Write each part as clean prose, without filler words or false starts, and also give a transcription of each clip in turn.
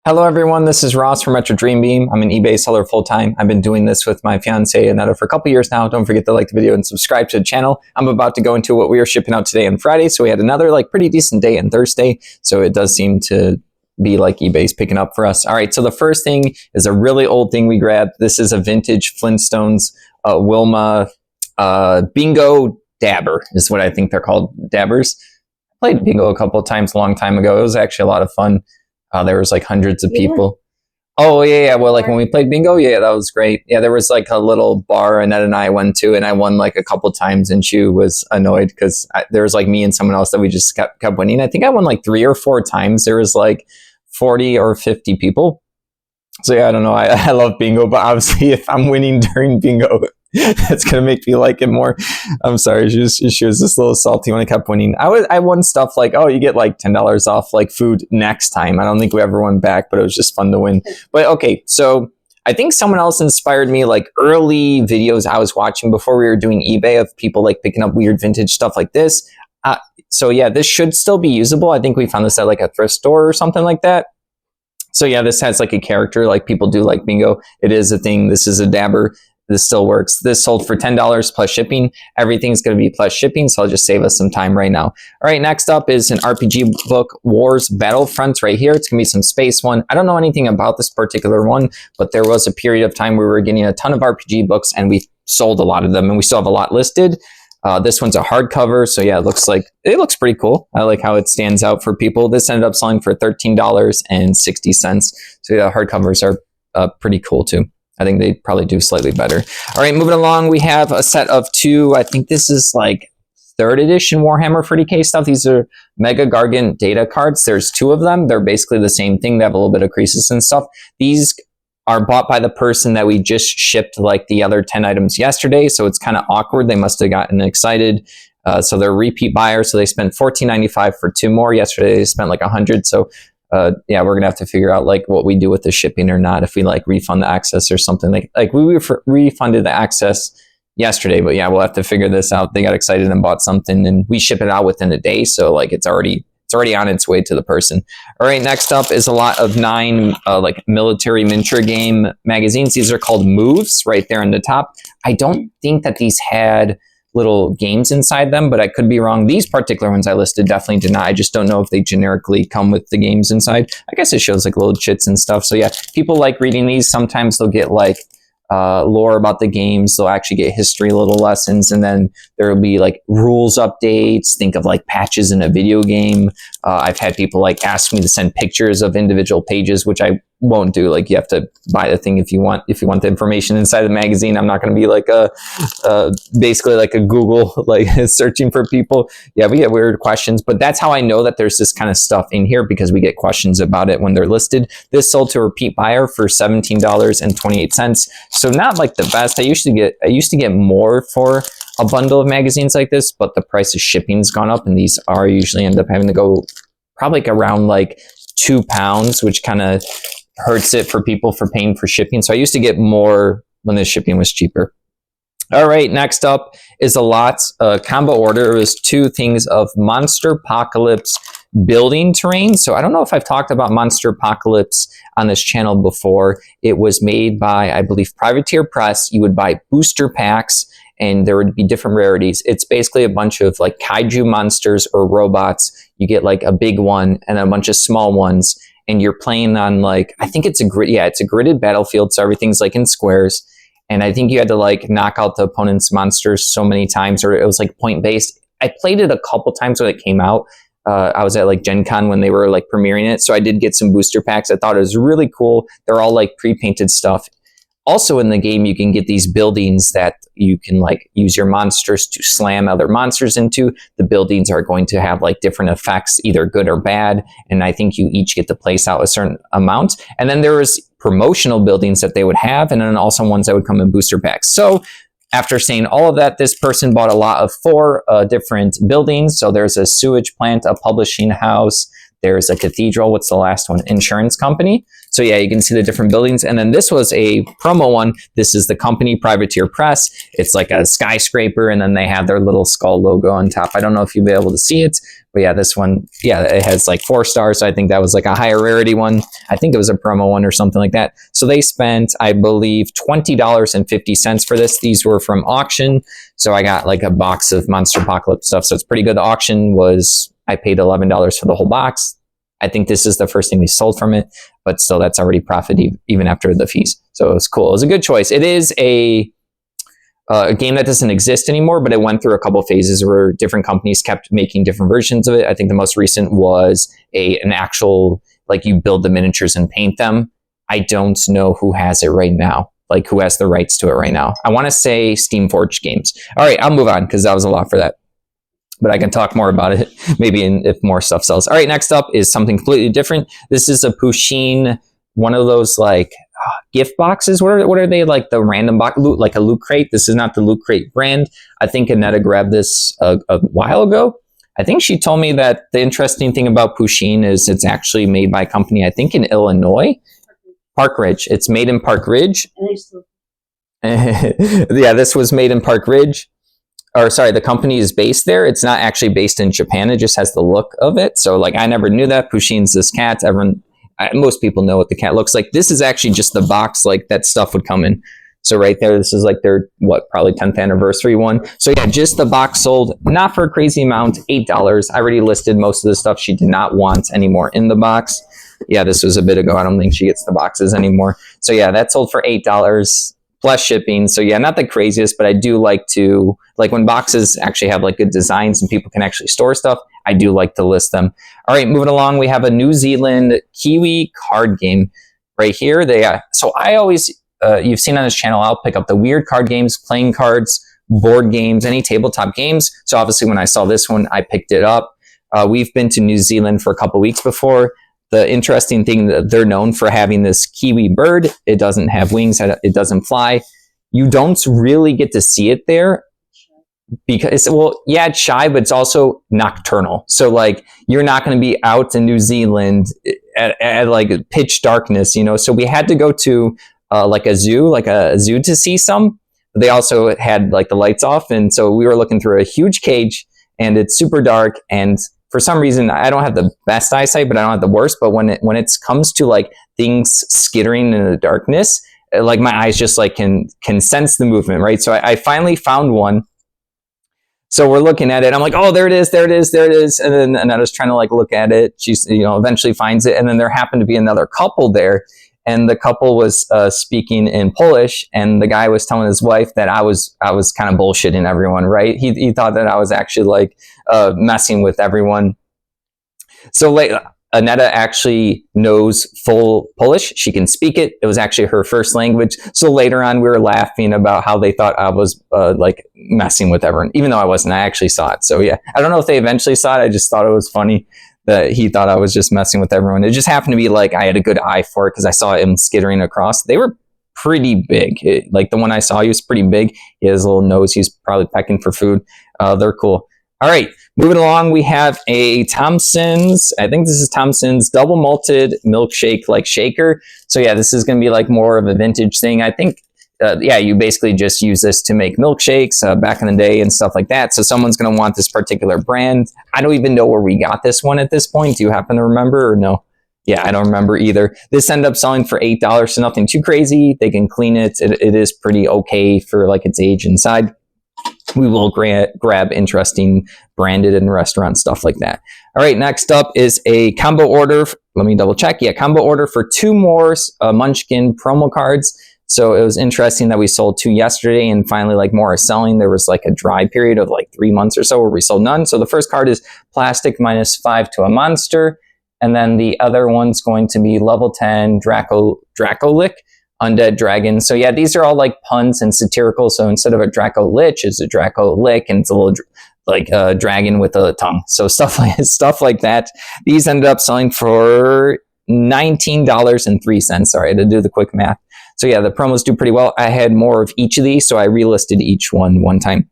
Hello everyone, this is Ross from Retro Dream Beam. I'm an eBay seller full-time. I've been doing this with my fiance Aneta for a couple years now. Don't forget to like the video and subscribe to the channel. I'm about to go into what we are shipping out today and Friday, so we had another pretty decent day on Thursday, so it does seem to be like eBay's picking up for us. All right, so the first thing is a really old thing we grabbed. This is a vintage Flintstones Wilma Bingo Dabber is what I think they're called, dabbers. I played Bingo a couple of times a long time ago. It was actually a lot of fun. There was hundreds of people. Oh yeah. Well, when we played Bingo, yeah, that was great. Yeah, there was a little bar Annette and I went to, and I won a couple times, and she was annoyed because there was me and someone else that we just kept winning. I think I won 3 or 4 times. There was 40 or 50 people. So yeah, I don't know. I love Bingo, but obviously if I'm winning during Bingo, that's gonna make me like it more. I'm sorry, she was just a little salty when I kept winning. I won stuff oh, you get $10 off food next time. I don't think we ever went back, but it was just fun to win. But okay, so I think someone else inspired me, early videos I was watching before we were doing eBay of people picking up weird vintage stuff like this. So yeah, this should still be usable. I think we found this at a thrift store or something like that. So yeah, this has a character people do Bingo. It is a thing. This is a dabber. This still works. This sold for $10 plus shipping. Everything's going to be plus shipping, so I'll just save us some time right now. All right, next up is an RPG book, Wars Battlefronts, right here. It's going to be some space one. I don't know anything about this particular one, but there was a period of time where we were getting a ton of RPG books, and we sold a lot of them, and we still have a lot listed. This one's a hardcover, so yeah, it looks pretty cool. I like how it stands out for people. This ended up selling for $13.60. So yeah, hardcovers are pretty cool too. I think they probably do slightly better. All right, moving along, we have a set of 2. I think this is 3rd edition Warhammer 40K stuff. These are Mega Gargant data cards. There's 2 of them. They're basically the same thing. They have a little bit of creases and stuff. These are bought by the person that we just shipped the other 10 items yesterday, so it's kind of awkward. They must have gotten excited. So they're repeat buyers, so they spent $14.95 for 2 more. Yesterday they spent $100, so yeah, we're gonna have to figure out what we do with the shipping or not, if we refund the access or something. We refunded the access yesterday, but yeah, we'll have to figure this out. They got excited and bought something, and we ship it out within a day, so it's already on its way to the person. All right, next up is a lot of 9 military miniature game magazines. These are called Moves, right there on the top. I don't think that these had little games inside them, but I could be wrong. These particular ones I listed definitely did not. I just don't know if they generically come with the games inside. I guess it shows little chits and stuff. So yeah, people like reading these. Sometimes they'll get lore about the games. They'll actually get history little lessons, and then there will be rules updates. Think of patches in a video game. I've had people ask me to send pictures of individual pages, which I won't do. You have to buy the thing if you want the information inside the magazine. I'm not going to be basically a Google searching for people. Yeah, we get weird questions, but that's how I know that there's this kind of stuff in here, because we get questions about it when they're listed. This sold to a repeat buyer for $17.28. So not the best. I used to get more for a bundle of magazines like this, but the price of shipping's gone up, and these are usually end up having to go probably around £2, which kind of hurts it for people for paying for shipping. So I used to get more when the shipping was cheaper. All right, next up is a lot combo order. It was 2 things of Monsterpocalypse building terrain. So I don't know if I've talked about Monsterpocalypse on this channel before. It was made by, I believe, Privateer Press. You would buy booster packs, and there would be different rarities. It's basically a bunch of kaiju monsters or robots. You get a big one and a bunch of small ones, and you're playing on I think it's a gridded battlefield, so everything's in squares. And I think you had to knock out the opponent's monsters so many times, or it was point based. I played it a couple times when it came out. I was at Gen Con when they were premiering it, so I did get some booster packs. I thought it was really cool. They're all pre-painted stuff. Also in the game, you can get these buildings that you can use your monsters to slam other monsters into. The buildings are going to have different effects, either good or bad. And I think you each get to place out a certain amount. And then there was promotional buildings that they would have, and then also ones that would come in booster packs. So after saying all of that, this person bought a lot of 4 different buildings. So there's a sewage plant, a publishing house, There's a cathedral. What's the last one? Insurance company. So yeah, you can see the different buildings. And then this was a promo one. This is the company, Privateer Press. It's like a skyscraper, and then they have their little skull logo on top. I don't know if you'll be able to see it, but yeah, this one, yeah, it has like 4 stars. So I think that was like a higher rarity one. I think it was a promo one or something like that. So they spent, I believe, $20.50 for this. These were from auction. So I got like a box of Monster Apocalypse stuff. So it's pretty good. The auction was, I paid $11 for the whole box. I think this is the first thing we sold from it, but still that's already profit even after the fees. So it was cool. It was a good choice. It is a game that doesn't exist anymore, but it went through a couple phases where different companies kept making different versions of it. I think the most recent was an actual, like you build the miniatures and paint them. I don't know who has it right now, like who has the rights to it right now. I want to say Steamforged Games. All right, I'll move on because that was a lot for that. But I can talk more about it maybe if more stuff sells. All right, next up is something completely different. This is a Pusheen, one of those like gift boxes. What are they, like the random box, like a Loot Crate? This is not the Loot Crate brand. I think Annetta grabbed this a while ago. I think she told me that the interesting thing about Pusheen is it's actually made by a company, I think in Illinois, Park Ridge. It's made in Park Ridge. Yeah, this was made in Park Ridge. Or sorry, the company is based there. It's not actually based in Japan. It just has the look of it. So like, I never knew that. Pusheen's this cat. Most people know what the cat looks like. This is actually just the box like that stuff would come in. So right there, this is like their, probably 10th anniversary one. So yeah, just the box sold, not for a crazy amount, $8. I already listed most of the stuff she did not want anymore in the box. Yeah, this was a bit ago. I don't think she gets the boxes anymore. So yeah, that sold for $8. Plus shipping. So yeah, not the craziest, but I do like to, like when boxes actually have like good designs and people can actually store stuff, I do like to list them. All right, moving along, we have a New Zealand Kiwi card game right here. So I always, you've seen on this channel, I'll pick up the weird card games, playing cards, board games, any tabletop games. So obviously when I saw this one, I picked it up. We've been to New Zealand for a couple weeks before. The interesting thing that they're known for having this kiwi bird. It doesn't have wings. It doesn't fly. You don't really get to see it there because, well, yeah, it's shy, but it's also nocturnal. So like, you're not going to be out in New Zealand at like pitch darkness, you know? So we had to go to like a zoo to see some. They also had like the lights off. And so we were looking through a huge cage and it's super dark. And for some reason, I don't have the best eyesight, but I don't have the worst. But when it comes to like things skittering in the darkness, like my eyes just like can sense the movement, right? So I finally found one. So we're looking at it. I'm like, oh, there it is. And then I was trying to like look at it. She's, eventually finds it. And then there happened to be another couple there. And the couple was speaking in Polish, and the guy was telling his wife that I was kind of bullshitting everyone, right? He thought that I was actually like messing with everyone. So Annetta actually knows full Polish. She can speak it. It was actually her first language. So later on, we were laughing about how they thought I was like messing with everyone, even though I wasn't. I actually saw it. So yeah, I don't know if they eventually saw it. I just thought it was funny that he thought I was just messing with everyone. It just happened to be like I had a good eye for it because I saw him skittering across. They were pretty big. Like the one I saw, he was pretty big. He has a little nose. He's probably pecking for food. They're cool. All right, moving along, we have a Thompson's. I think this is Thompson's double malted milkshake like shaker. So yeah, this is going to be like more of a vintage thing. I think, you basically just use this to make milkshakes back in the day and stuff like that. So someone's going to want this particular brand. I don't even know where we got this one at this point. Do you happen to remember or no? Yeah, I don't remember either. This ended up selling for $8, so nothing too crazy. They can clean it. It is pretty okay for like its age inside. We will grab interesting branded and restaurant stuff like that. All right, next up is a combo order. Let me double check. Yeah, combo order for 2 more Munchkin promo cards. So it was interesting that we sold 2 yesterday and finally like more are selling. There was like a dry period of like 3 months or so where we sold none. So the first card is plastic -5 to a monster. And then the other one's going to be level 10 Dracolic. Undead Dragon. So yeah, these are all like puns and satirical. So instead of a Draco Lich, it's a Draco Lick, and it's a little like a dragon with a tongue. So stuff like that. These ended up selling for $19.03. Sorry, I had to do the quick math. So yeah, the promos do pretty well. I had more of each of these, so I relisted each one time.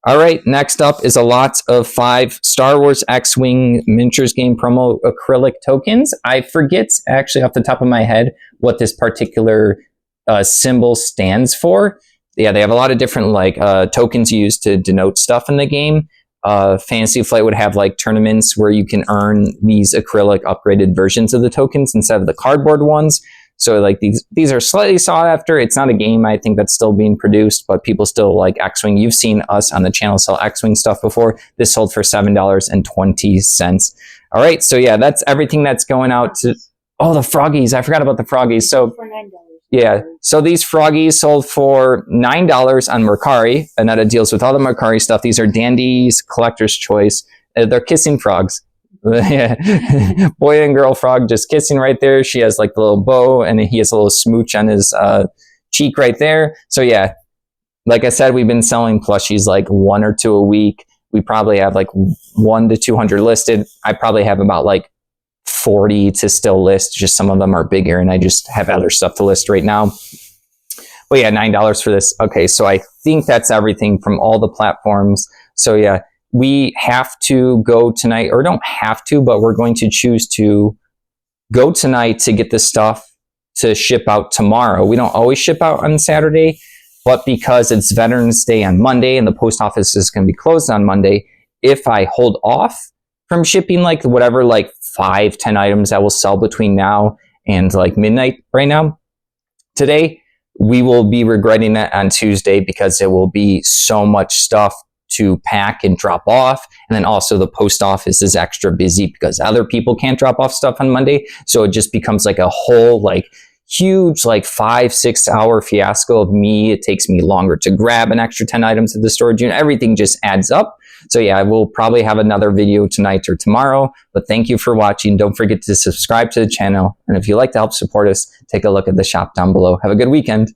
All right, next up is a lot of 5 Star Wars X-Wing miniatures game promo acrylic tokens. I forget actually off the top of my head what this particular symbol stands for. Yeah, they have a lot of different like tokens used to denote stuff in the game. Fantasy Flight would have like tournaments where you can earn these acrylic upgraded versions of the tokens instead of the cardboard ones. So like these are slightly sought after. It's not a game I think that's still being produced, but people still like X-Wing. You've seen us on the channel sell X-Wing stuff before. This sold for $7.20. All right, so yeah, that's everything that's going out to. Oh, the Froggies! I forgot about the Froggies. So For $9. yeah, so these Froggies sold for $9 on Mercari. Aneta deals with all the Mercari stuff. These are Dandy's Collector's Choice. They're kissing frogs. Boy and girl frog just kissing right there. She has like the little bow and he has a little smooch on his cheek right there. So yeah, like I said, we've been selling plushies like 1 or 2 a week. We probably have like 1 to 200 listed. I probably have about like 40 to still list. Just some of them are bigger and I just have other stuff to list right now. But yeah, $9 for this. Okay, so I think that's everything from all the platforms. So yeah, we have to go tonight, or don't have to, but we're going to choose to go tonight to get the stuff to ship out tomorrow. We don't always ship out on Saturday, but because it's Veterans Day on Monday and the post office is going to be closed on Monday, if I hold off from shipping like whatever, like 5-10 items that will sell between now and like midnight right now today, we will be regretting that on Tuesday because it will be so much stuff to pack and drop off. And then also the post office is extra busy because other people can't drop off stuff on Monday. So it just becomes like a whole like huge like 5-6 hour fiasco of me. It takes me longer to grab an extra 10 items at the storage unit. Everything just adds up. So yeah, I will probably have another video tonight or tomorrow, but thank you for watching. Don't forget to subscribe to the channel. And if you'd like to help support us, take a look at the shop down below. Have a good weekend.